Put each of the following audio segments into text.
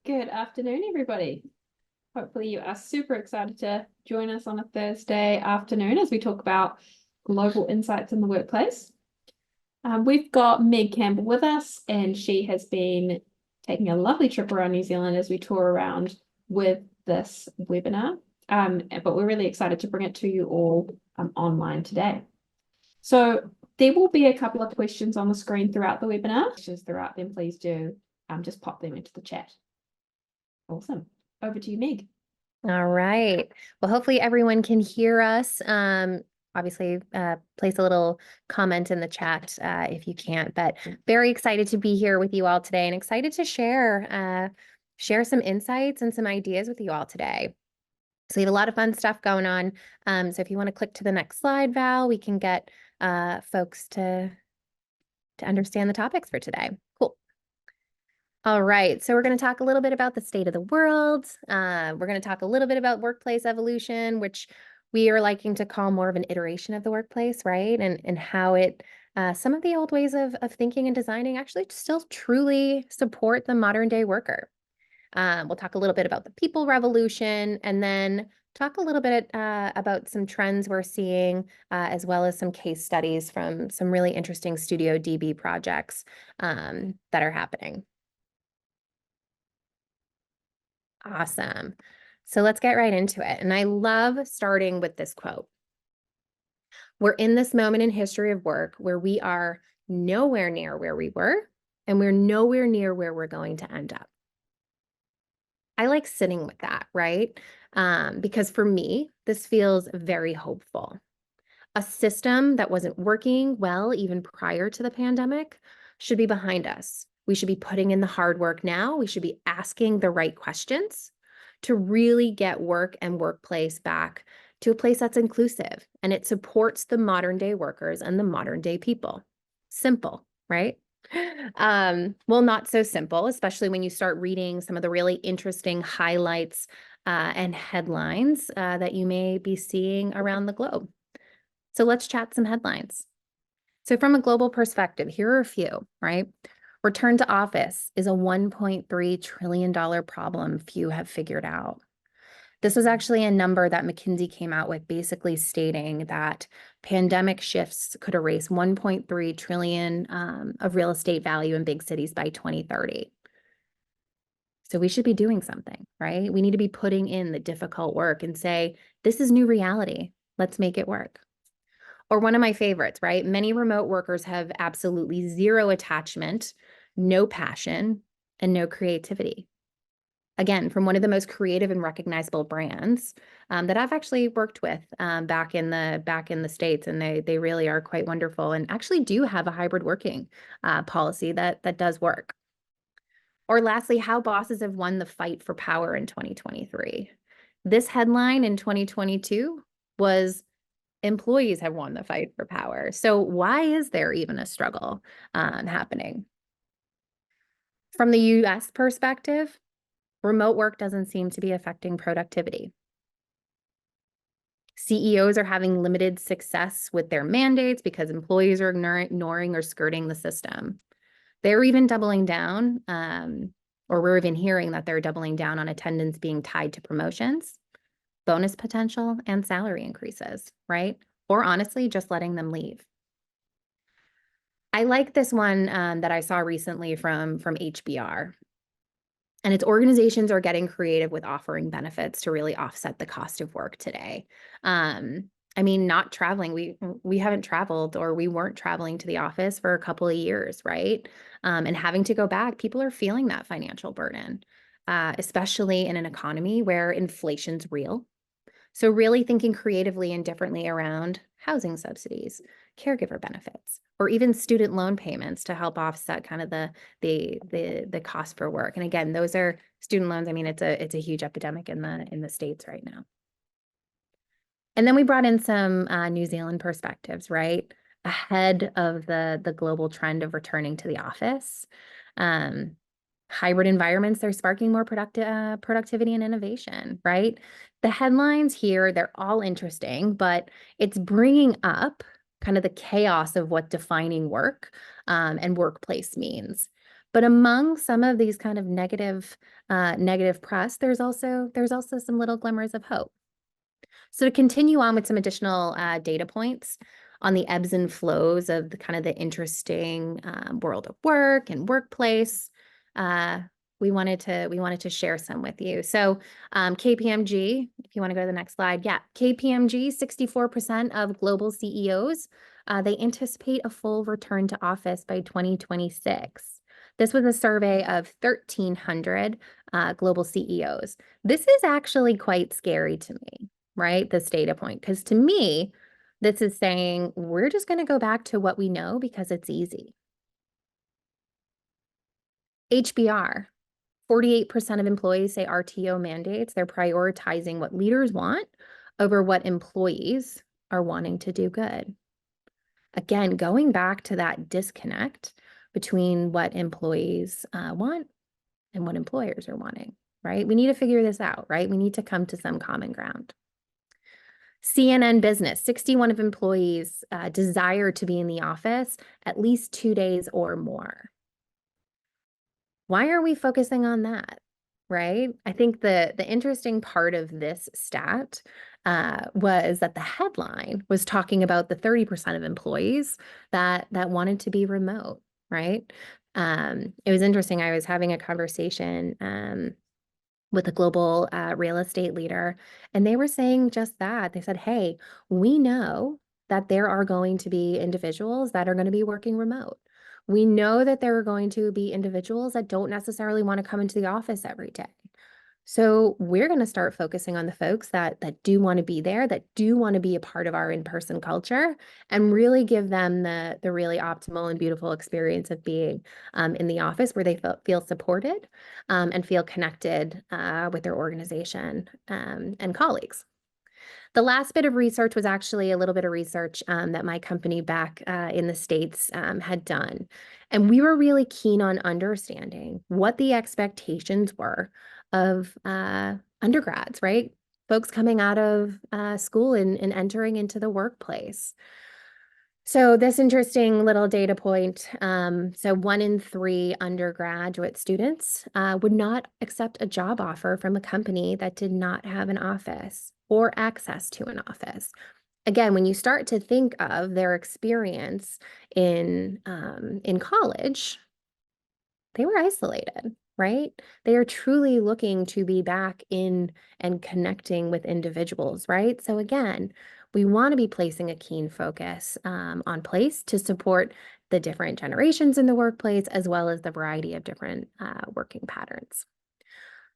Good afternoon, everybody. Hopefully you are super excited to join us on a Thursday afternoon as we talk about global insights in the workplace. We've got Meg Campbell with us, and she has been taking a lovely trip around New Zealand as we tour around with this webinar. But we're really excited to bring it to you all online today. So there will be a couple of questions on the screen throughout the webinar. Questions throughout them, please do just pop them into the chat. Awesome. Over to you, Meg. All right. Well, hopefully everyone can hear us. Obviously, place a little comment in the chat if you can't, but very excited to be here with you all today and excited to share some insights and some ideas with you all today. So we have a lot of fun stuff going on. So if you want to click to the next slide, Val, we can get folks to understand the topics for today. Cool. All right, so we're going to talk a little bit about the state of the world. We're going to talk a little bit about workplace evolution, which we are liking to call more of an iteration of the workplace, right? And how it, some of the old ways of thinking and designing actually still truly support the modern day worker. We'll talk a little bit about the people revolution, and then talk a little bit about some trends we're seeing, as well as some case studies from some really interesting Studio DB projects that are happening. Awesome. So let's get right into it. And I love starting with this quote. We're in this moment in history of work where we are nowhere near where we were, and we're nowhere near where we're going to end up. I like sitting with that, right? Because for me, this feels very hopeful. A system that wasn't working well even prior to the pandemic should be behind us. We should be putting in the hard work now. We should be asking the right questions to really get work and workplace back to a place that's inclusive and it supports the modern day workers and the modern day people. Simple, right? Well, not so simple, especially when you start reading some of the really interesting highlights and headlines that you may be seeing around the globe. So let's chat some headlines. So from a global perspective, here are a few, right? Return to office is a $1.3 trillion problem few have figured out. This was actually a number that McKinsey came out with, basically stating that pandemic shifts could erase 1.3 trillion of real estate value in big cities by 2030. So we should be doing something, right? We need to be putting in the difficult work and say, this is new reality. Let's make it work. Or one of my favorites, right? Many remote workers have absolutely zero attachment, no passion, and no creativity. Again, from one of the most creative and recognizable brands that I've actually worked with back in the States, and they really are quite wonderful and actually do have a hybrid working policy that does work. Or lastly, how bosses have won the fight for power in 2023. This headline in 2022 was employees have won the fight for power. So why is there even a struggle happening? From the US perspective, remote work doesn't seem to be affecting productivity. CEOs are having limited success with their mandates because employees are ignoring or skirting the system. They're even doubling down, or we're even hearing that they're doubling down on attendance being tied to promotions, bonus potential, and salary increases, right? Or honestly, just letting them leave. I like this one that I saw recently from HBR. And its organizations are getting creative with offering benefits to really offset the cost of work today. I mean, not traveling, we haven't traveled, or we weren't traveling to the office for a couple of years, right? And having to go back, people are feeling that financial burden, especially in an economy where inflation's real. So really thinking creatively and differently around housing subsidies, caregiver benefits, or even student loan payments to help offset kind of the cost for work. And again, those are student loans. I mean, it's a huge epidemic in the States right now. And then we brought in some New Zealand perspectives, right? Ahead of the global trend of returning to the office. Hybrid environments, they're sparking more productivity and innovation, right? The headlines here, they're all interesting, but it's bringing up kind of the chaos of what defining work and workplace means. But among some of these kind of negative press, there's also some little glimmers of hope. So to continue on with some additional data points on the ebbs and flows of the kind of the interesting world of work and workplace, we wanted to share some with you. So KPMG, if you want to go to the next slide, yeah, KPMG, 64% of global CEOs, they anticipate a full return to office by 2026. This was a survey of 1,300 global CEOs. This is actually quite scary to me, right? This data point, because to me, this is saying we're just going to go back to what we know because it's easy. HBR, 48% of employees say RTO mandates. They're prioritizing what leaders want over what employees are wanting to do good. Again, going back to that disconnect between what employees want and what employers are wanting, right? We need to figure this out, right? We need to come to some common ground. CNN Business, 61 of employees desire to be in the office at least 2 days or more. Why are we focusing on that, right? I think the interesting part of this stat was that the headline was talking about the 30% of employees that wanted to be remote, right? It was interesting. I was having a conversation with a global real estate leader, and they were saying just that. They said, hey, we know that there are going to be individuals that are going to be working remote. We know that there are going to be individuals that don't necessarily want to come into the office every day. So we're going to start focusing on the folks that do want to be there, that do want to be a part of our in-person culture, and really give them the really optimal and beautiful experience of being in the office where they feel supported and feel connected with their organization and colleagues. The last bit of research was actually a little bit of research that my company back in the States had done. And we were really keen on understanding what the expectations were of undergrads, right? Folks coming out of school and entering into the workplace. So this interesting little data point, so 1 in 3 undergraduate students would not accept a job offer from a company that did not have an office or access to an office. Again, when you start to think of their experience in college, they were isolated, right? They are truly looking to be back in and connecting with individuals, right? So again, we want to be placing a keen focus on place to support the different generations in the workplace, as well as the variety of different working patterns.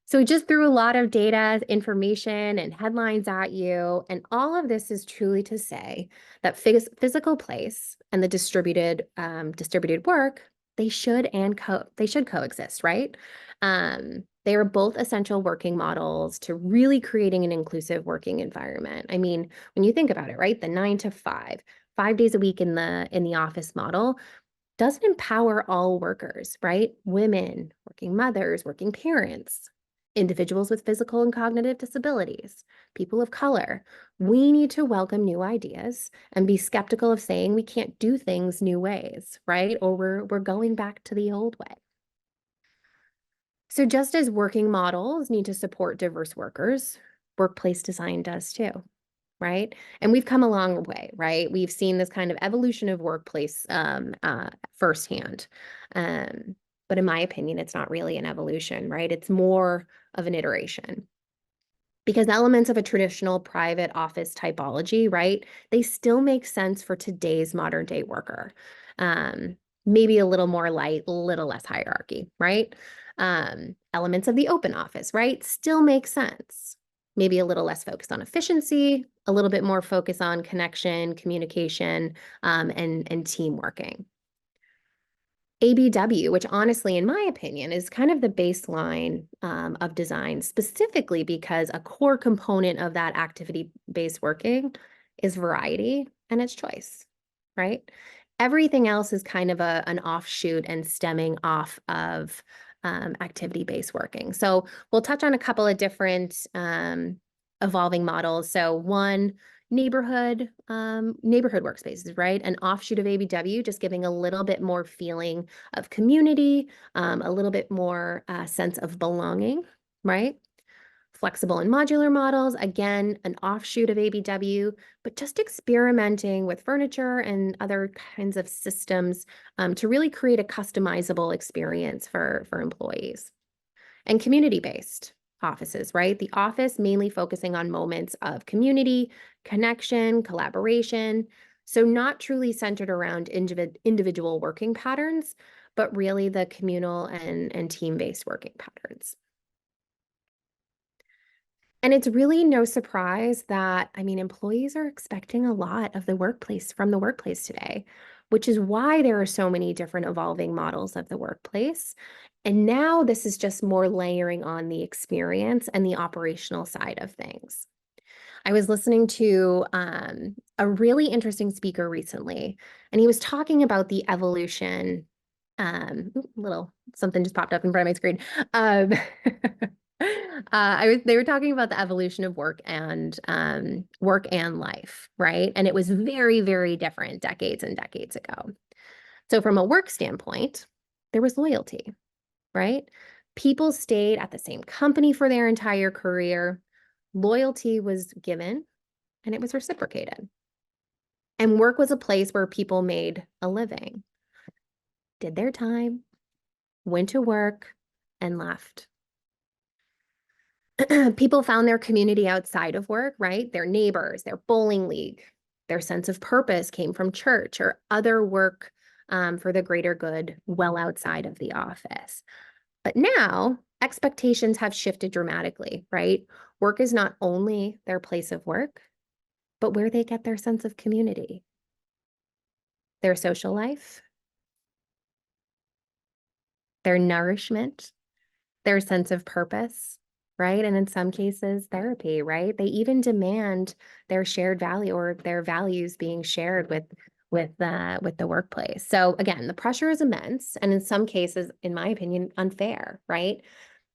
So we just threw a lot of data, information, and headlines at you. And all of this is truly to say that physical place and the distributed work, they should coexist, right? They are both essential working models to really creating an inclusive working environment. I mean, when you think about it, right, the 9 to 5, 5 days a week in the office model doesn't empower all workers, right? Women, working mothers, working parents, individuals with physical and cognitive disabilities, people of color. We need to welcome new ideas and be skeptical of saying we can't do things new ways, right? Or we're going back to the old way. So just as working models need to support diverse workers, workplace design does too, right? And we've come a long way, right? We've seen this kind of evolution of workplace firsthand. But in my opinion, it's not really an evolution, right? It's more of an iteration. Because elements of a traditional private office typology, right, they still make sense for today's modern day worker. Maybe a little more light, a little less hierarchy, right? Elements of the open office, right, still make sense. Maybe a little less focused on efficiency, a little bit more focus on connection, communication, and team working. ABW, which honestly, in my opinion, is kind of the baseline of design, specifically because a core component of that activity-based working is variety and it's choice, right? Everything else is kind of an offshoot and stemming off of activity-based working. So we'll touch on a couple of different evolving models. So one neighborhood workspaces, right? An offshoot of ABW, just giving a little bit more feeling of community, a little bit more sense of belonging, right? Flexible and modular models, again, an offshoot of ABW, but just experimenting with furniture and other kinds of systems to really create a customizable experience for employees. And community-based offices, right? The office mainly focusing on moments of community, connection, collaboration. So not truly centered around individual working patterns, but really the communal and team-based working patterns. And it's really no surprise that, I mean, employees are expecting a lot of the workplace from the workplace today, which is why there are so many different evolving models of the workplace. And now this is just more layering on the experience and the operational side of things. I was listening to a really interesting speaker recently, and he was talking about the evolution. Little something just popped up in front of my screen. They were talking about the evolution of work and life, right? And it was very, very different decades and decades ago. So from a work standpoint, there was loyalty, right? People stayed at the same company for their entire career. Loyalty was given and it was reciprocated. And work was a place where people made a living, did their time, went to work, and left. People found their community outside of work, right? Their neighbors, their bowling league, their sense of purpose came from church or other work for the greater good well outside of the office. But now expectations have shifted dramatically, right? Work is not only their place of work, but where they get their sense of community, their social life, their nourishment, their sense of purpose, right? And in some cases, therapy, right? They even demand their shared value or their values being shared with the workplace. So again, the pressure is immense, and in some cases, in my opinion, unfair, right?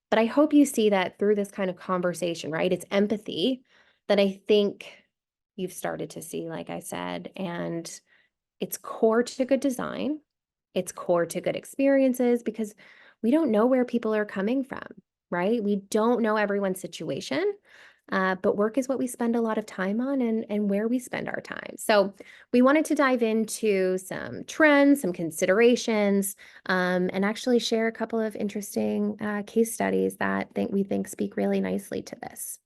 But I hope you see that through this kind of conversation, right? It's empathy that I think you've started to see, like I said, and it's core to good design. It's core to good experiences because we don't know where people are coming from, right? We don't know everyone's situation, but work is what we spend a lot of time on and where we spend our time. So we wanted to dive into some trends, some considerations, and actually share a couple of interesting case studies that we think speak really nicely to this.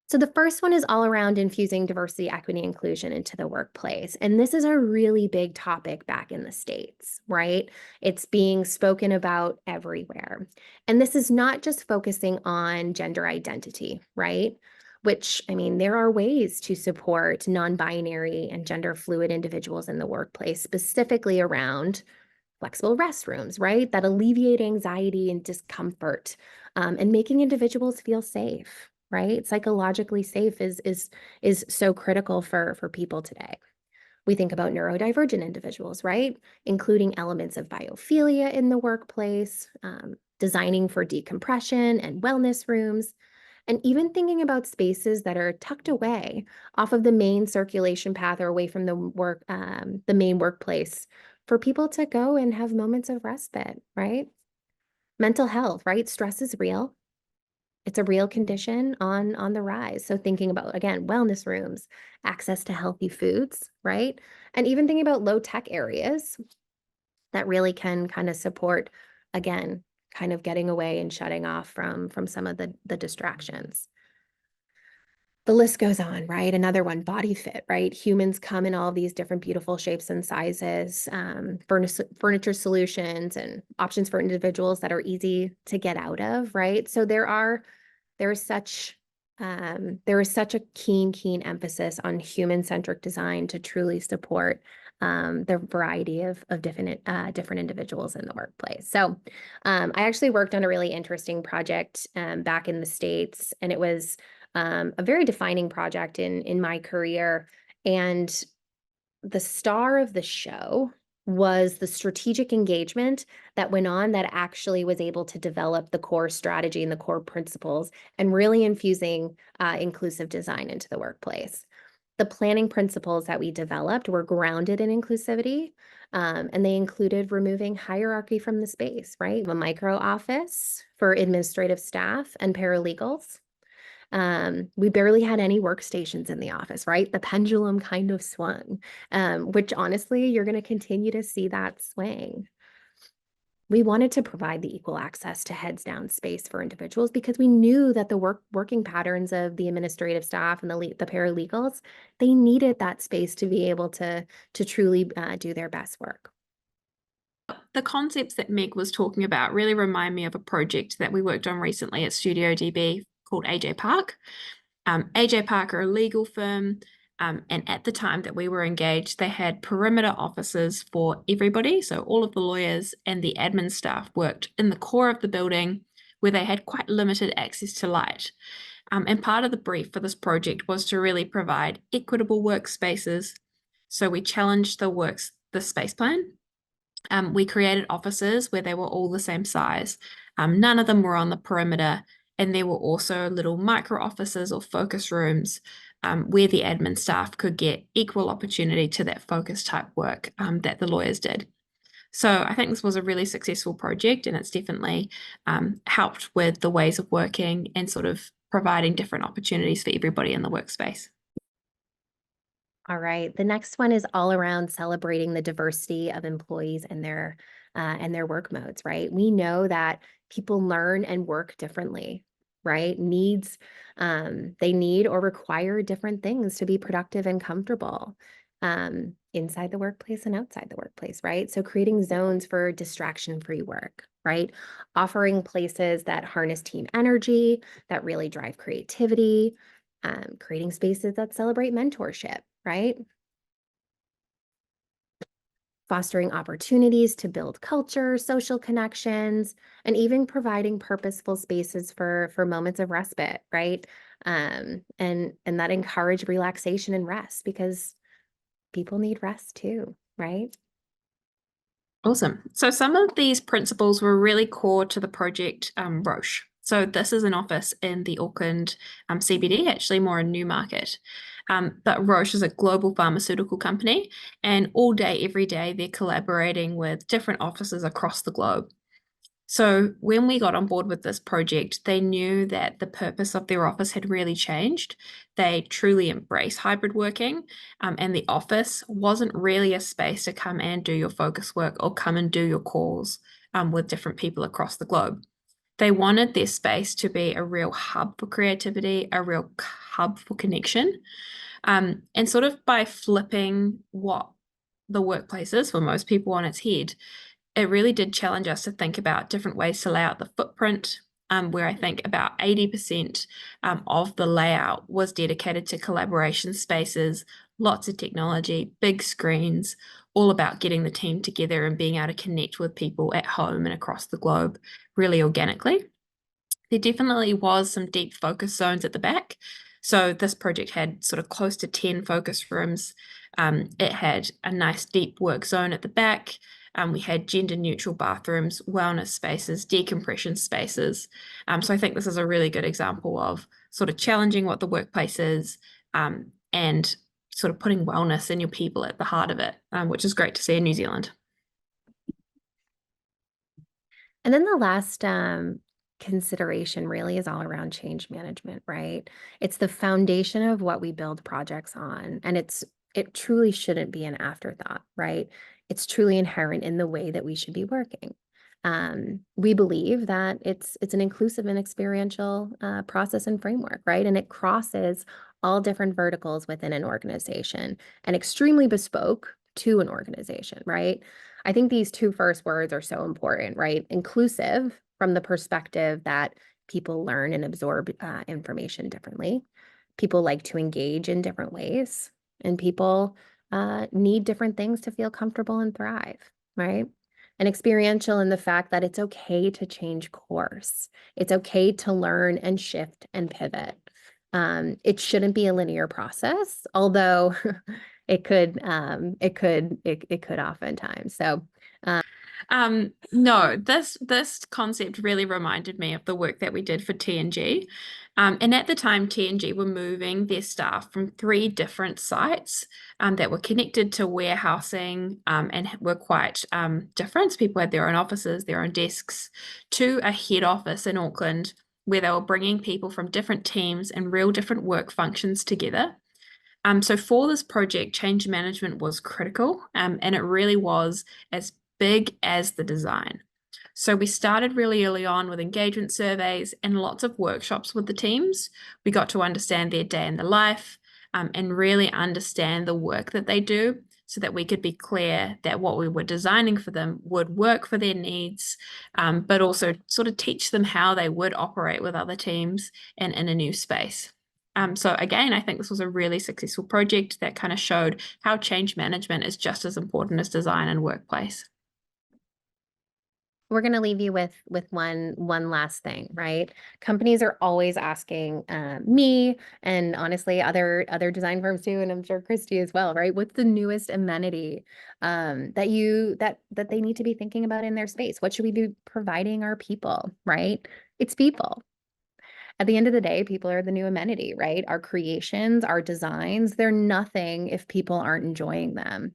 So the first one is all around infusing diversity, equity, inclusion into the workplace. And this is a really big topic back in the States, right? It's being spoken about everywhere. And this is not just focusing on gender identity, right? Which, I mean, there are ways to support non-binary and gender fluid individuals in the workplace, specifically around flexible restrooms, right? That alleviate anxiety and discomfort, and making individuals feel safe, right? Psychologically safe is so critical for people today. We think about neurodivergent individuals, right? Including elements of biophilia in the workplace, designing for decompression and wellness rooms, and even thinking about spaces that are tucked away off of the main circulation path or away from the main workplace for people to go and have moments of respite, right? Mental health, right? Stress is real. It's a real condition on the rise. So thinking about, again, wellness rooms, access to healthy foods, right? And even thinking about low tech areas that really can kind of support, again, kind of getting away and shutting off from some of the distractions. The list goes on, right? Another one, body fit, right? Humans come in all of these different beautiful shapes and sizes, furniture solutions and options for individuals that are easy to get out of, right? So there is such a keen emphasis on human-centric design to truly support the variety of different individuals in the workplace. So I actually worked on a really interesting project back in the States, and it was a very defining project in my career. And the star of the show was the strategic engagement that went on that actually was able to develop the core strategy and the core principles and really infusing inclusive design into the workplace. The planning principles that we developed were grounded in inclusivity, and they included removing hierarchy from the space, right? A micro office for administrative staff and paralegals. We barely had any workstations in the office, right? The pendulum kind of swung, which honestly, you're going to continue to see that swing. We wanted to provide the equal access to heads down space for individuals because we knew that the working patterns of the administrative staff and the paralegals, they needed that space to be able to truly do their best work. The concepts that Meg was talking about really remind me of a project that we worked on recently at Studio DB called AJ Park. AJ Park are a legal firm, and at the time that we were engaged, they had perimeter offices for everybody. So all of the lawyers and the admin staff worked in the core of the building where they had quite limited access to light. And part of the brief for this project was to really provide equitable workspaces. So we challenged the space plan. We created offices where they were all the same size. None of them were on the perimeter, and there were also little micro offices or focus rooms where the admin staff could get equal opportunity to that focus type work that the lawyers did. So I think this was a really successful project, and it's definitely helped with the ways of working and sort of providing different opportunities for everybody in the workspace. All right. The next one is all around celebrating the diversity of employees and their work modes, right? We know that people learn and work differently, right? They need or require different things to be productive and comfortable inside the workplace and outside the workplace, right? So creating zones for distraction-free work, right? Offering places that harness team energy, that really drive creativity, creating spaces that celebrate mentorship, right? Fostering opportunities to build culture, social connections, and even providing purposeful spaces for moments of respite, right? And that encourage relaxation and rest because people need rest too, right? Awesome. So some of these principles were really core to the project Roche. So this is an office in the Auckland CBD, actually more in Newmarket. But Roche is a global pharmaceutical company, and all day, every day, they're collaborating with different offices across the globe. So when we got on board with this project, they knew that the purpose of their office had really changed. They truly embrace hybrid working, and the office wasn't really a space to come and do your focus work or come and do your calls with different people across the globe. They wanted their space to be a real hub for creativity, a real hub for connection. And sort of by flipping what the workplace is for most people on its head, it really did challenge us to think about different ways to lay out the footprint, where I think about 80% of the layout was dedicated to collaboration spaces, lots of technology, big screens, all about getting the team together and being able to connect with people at home and across the globe really organically. There definitely was some deep focus zones at the back. So this project had sort of close to 10 focus rooms. It had a nice deep work zone at the back. We had gender neutral bathrooms, wellness spaces, decompression spaces. So I think this is a really good example of sort of challenging what the workplace is and sort of putting wellness and your people at the heart of it, which is great to see in New Zealand. And then the last consideration really is all around change management, right? It's the foundation of what we build projects on, and it truly shouldn't be an afterthought, right? It's truly inherent in the way that we should be working. We believe that it's an inclusive and experiential process and framework, right? And it crosses all different verticals within an organization and extremely bespoke to an organization, right? I think these two first words are so important, right? Inclusive from the perspective that people learn and absorb information differently. People like to engage in different ways, and people need different things to feel comfortable and thrive, right? And experiential in the fact that it's okay to change course. It's okay to learn and shift and pivot. It shouldn't be a linear process, although it could oftentimes. So No, this concept really reminded me of the work that we did for T&G. And at the time, T&G were moving their staff from 3 different sites that were connected to warehousing and were quite different. People had their own offices, their own desks, to a head office in Auckland, where they were bringing people from different teams and real different work functions together. So for this project, change management was critical, and it really was as big as the design. So we started really early on with engagement surveys and lots of workshops with the teams. We got to understand their day in the life, and really understand the work that they do, so that we could be clear that what we were designing for them would work for their needs, but also sort of teach them how they would operate with other teams and in a new space. So again, I think this was a really successful project that kind of showed how change management is just as important as design and workplace. we're going to leave you with one last thing, right? Companies are always asking me, and honestly other design firms too, and I'm sure Kristie as well, right? What's the newest amenity that they need to be thinking about in their space? What should we be providing our people, right? It's people. At the end of the day, people are the new amenity, right? Our creations, our designs, they're nothing if people aren't enjoying them.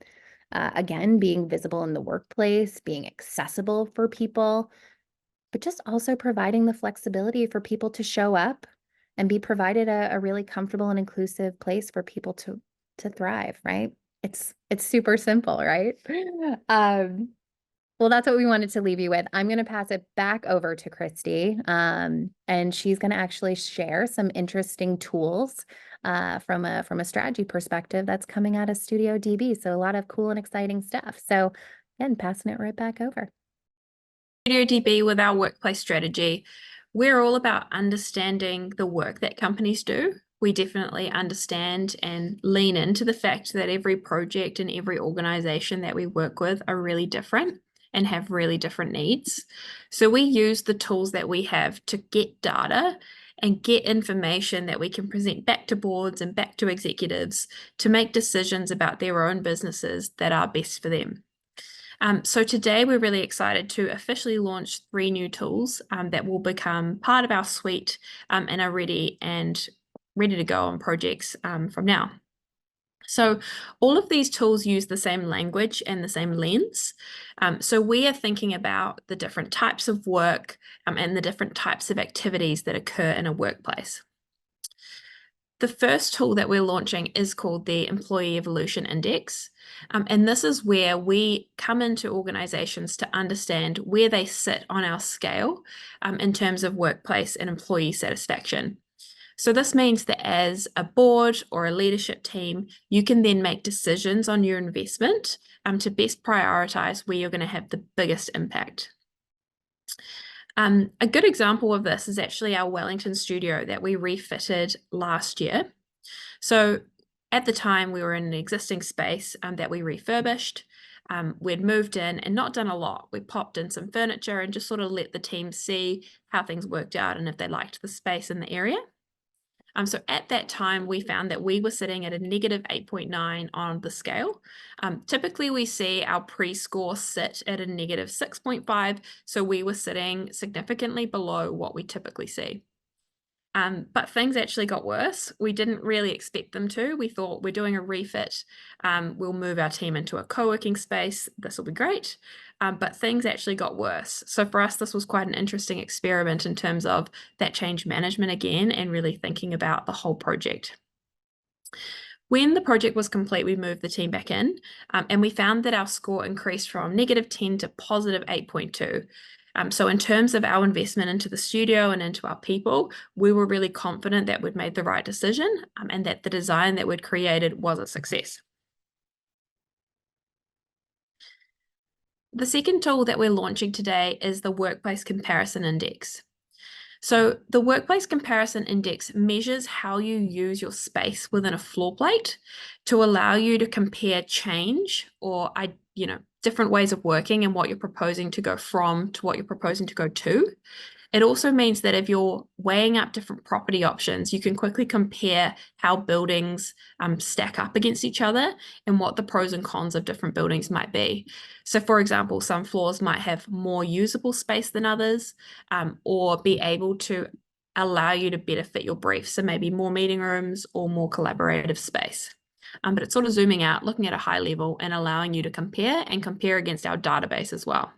Again, being visible in the workplace, being accessible for people, but just also providing the flexibility for people to show up and be provided a really comfortable and inclusive place for people to thrive, right? It's super simple, right? Well, that's what we wanted to leave you with. I'm going to pass it back over to Kristie, and she's going to actually share some interesting tools from a strategy perspective that's coming out of Studio DB. So a lot of cool and exciting stuff. So again, passing it right back over. Studio DB, with our workplace strategy, we're all about understanding the work that companies do. We definitely understand and lean into the fact that every project and every organization that we work with are really different and have really different needs. So we use the tools that we have to get data and get information that we can present back to boards and back to executives to make decisions about their own businesses that are best for them. So today we're really excited to officially launch 3 new tools that will become part of our suite and are ready to go on projects from now. So all of these tools use the same language and the same lens. So we are thinking about the different types of work and the different types of activities that occur in a workplace. The first tool that we're launching is called the Employee Evolution Index. And this is where we come into organizations to understand where they sit on our scale in terms of workplace and employee satisfaction. So this means that as a board or a leadership team, you can then make decisions on your investment to best prioritize where you're going to have the biggest impact. A good example of this is actually our Wellington studio that we refitted last year. So at the time, we were in an existing space that we refurbished. We'd moved in and not done a lot. We popped in some furniture and just sort of let the team see how things worked out and if they liked the space in the area. So at that time, we found that we were sitting at a negative 8.9 on the scale. Typically, we see our pre-score sit at a negative 6.5, so we were sitting significantly below what we typically see. But things actually got worse. We didn't really expect them to. We thought, we're doing a refit. We'll move our team into a co-working space. This will be great. But things actually got worse. So for us, this was quite an interesting experiment in terms of that change management again, and really thinking about the whole project. When the project was complete, we moved the team back in, and we found that our score increased from negative 10 to positive 8.2. So in terms of our investment into the studio and into our people, we were really confident that we'd made the right decision and that the design that we'd created was a success. The second tool that we're launching today is the Workplace Comparison Index. So the Workplace Comparison Index measures how you use your space within a floor plate to allow you to compare change or different ways of working and what you're proposing to go from to what you're proposing to go to. It also means that if you're weighing up different property options, you can quickly compare how buildings stack up against each other and what the pros and cons of different buildings might be. So, for example, some floors might have more usable space than others, or be able to allow you to better fit your brief. So maybe more meeting rooms or more collaborative space. But it's sort of zooming out, looking at a high level and allowing you to compare against our database as well.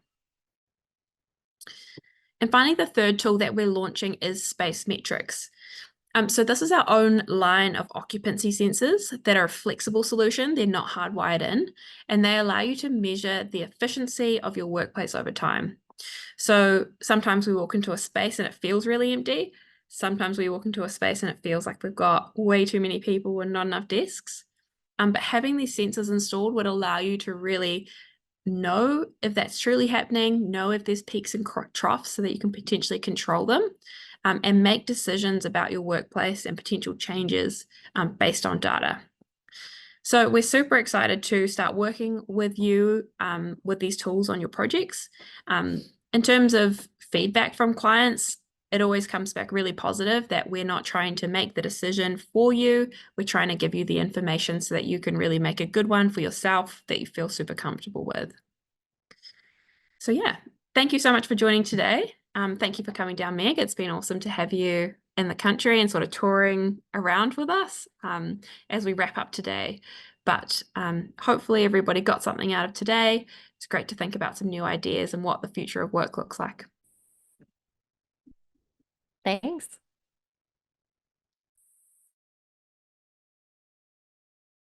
And finally, the third tool that we're launching is Space Metrics. So this is our own line of occupancy sensors that are a flexible solution. They're not hardwired in, and they allow you to measure the efficiency of your workplace over time. So sometimes we walk into a space and it feels really empty. Sometimes we walk into a space and it feels like we've got way too many people and not enough desks. But having these sensors installed would allow you to really know if that's truly happening, know if there's peaks and troughs so that you can potentially control them, and make decisions about your workplace and potential changes based on data. So we're super excited to start working with you with these tools on your projects. In terms of feedback from clients, it always comes back really positive that we're not trying to make the decision for you. We're trying to give you the information so that you can really make a good one for yourself that you feel super comfortable with. So yeah, thank you so much for joining today. Thank you for coming down, Meg. It's been awesome to have you in the country and sort of touring around with us as we wrap up today. But hopefully everybody got something out of today. It's great to think about some new ideas and what the future of work looks like. Thanks.